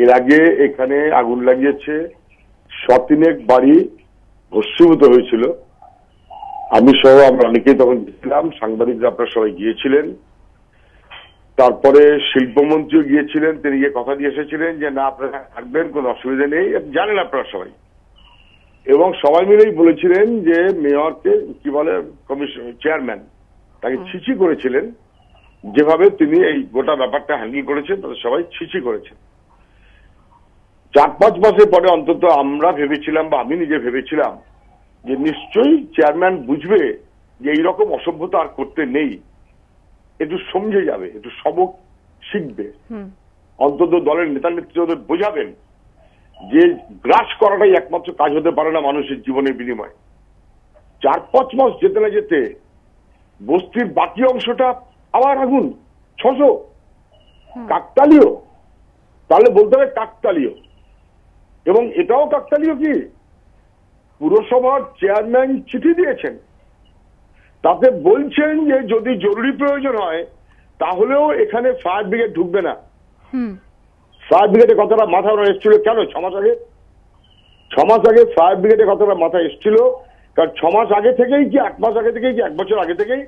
এর আগে এখানে আগুন লাগিয়েছে, শতিনেক বাড়ি ভস্মীভূত হয়েছিল। আমি সহ আমরা অনেকেই তখন গিয়েছিলাম, সাংবাদিকরা আপনারা সবাই গিয়েছিলেন। তারপরে শিল্পমন্ত্রীও গিয়েছিলেন, তিনি গিয়ে কথা দিয়ে এসেছিলেন যে না আপনারা থাকবেন, কোনো অসুবিধা নেই, জানেন আপনারা সবাই। এবং সবাই মিলেই বলেছিলেন যে মেয়রকে কি বলে কমিশন চেয়ারম্যান তাকে ছিচি করেছিলেন, যেভাবে তিনি এই গোটা ব্যাপারটা হ্যান্ডেল করেছেন তাদের সবাই ছিচি করেছেন। 4-5 মাসের পরে অন্তত আমরা ভেবেছিলাম, বা আমি নিজে ভেবেছিলাম, যে নিশ্চয়ই চেয়ারম্যান বুঝবে যে এইরকম অসভ্যতা আর করতে নেই, একটু সমঝে যাবে, একটু সবক শিখবে, অন্তত দলের নেতা নেত্রীদের বোঝাবেন যে গ্রাস করাটাই একমাত্র কাজ হতে পারে না মানুষের জীবনের বিনিময়ে। 4-5 মাস যেতে না যেতে বস্তির বাকি অংশটা আবার আগুন, 600। কাকতালীয়, তাহলে বলতে হবে কাকতালীয়। এবং এটাও কাকতালীয় কি, পুরসভার চেয়ারম্যান চিঠি দিয়েছেন, তাতে বলছেন যে যদি জরুরি প্রয়োজন হয় তাহলেও এখানে ফায়ার ব্রিগেড ঢুকবে না। ফায়ার ব্রিগেডের কথাটা মাথায় ওরা এসেছিল কেন 6 মাস আগে? 6 মাস আগে ফায়ার ব্রিগেডের কথাটা মাথায় এসেছিল কারণ 6 মাস আগে থেকেই কি 1 মাস আগে থেকেই কি 1 বছর আগে থেকেই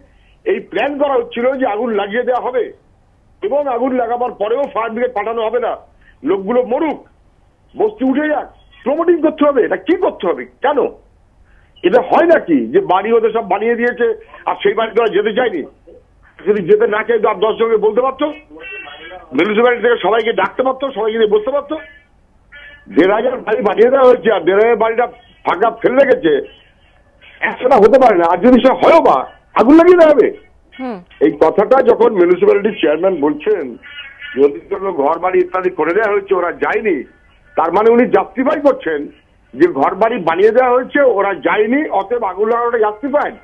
এই প্ল্যান করা হচ্ছিল যে আগুন লাগিয়ে দেওয়া হবে এবং আগুন লাগাবার পরেও ফায়ার ব্রিগেড পাঠানো হবে না, লোকগুলো মরুক, বস্তি উঠে যাক, প্রমোটিং করতে হবে। এটা কি করতে হবে, কেন? এটা হয় নাকি যে বাড়ি ওদের সব বানিয়ে দিয়েছে আর সেই বাড়িতে ওরা যেতে চায়নি? যদি যেতে না চাই 10 জনকে বলতে পারতো, মিউনিসিপ্যালিটি থেকে সবাইকে ডাকতে পারতো, সবাইকে দিয়ে বসতে পারতো। 1,500 বাড়ি বানিয়ে দেওয়া হয়েছে আর 1,500 বাড়িটা ফাঁকা ফেলে রেখেছে, একসাথে হতে পারে না। আর যদি সে হয়ও বা আগুন লাগিয়ে দেওয়া হবে। এই কথাটা যখন মিউনিসিপ্যালিটির চেয়ারম্যান বলছেন যদি ঘর বাড়ি ইত্যাদি করে দেওয়া হয়েছে ওরা যায়নি, তার মানে উনি জাস্টিফাই করছেন যে ঘর বাড়ি বানিয়ে দেওয়া হয়েছে ওরা যায়নি, অতএব আগুন লাগানোটা জাস্টিফাইড।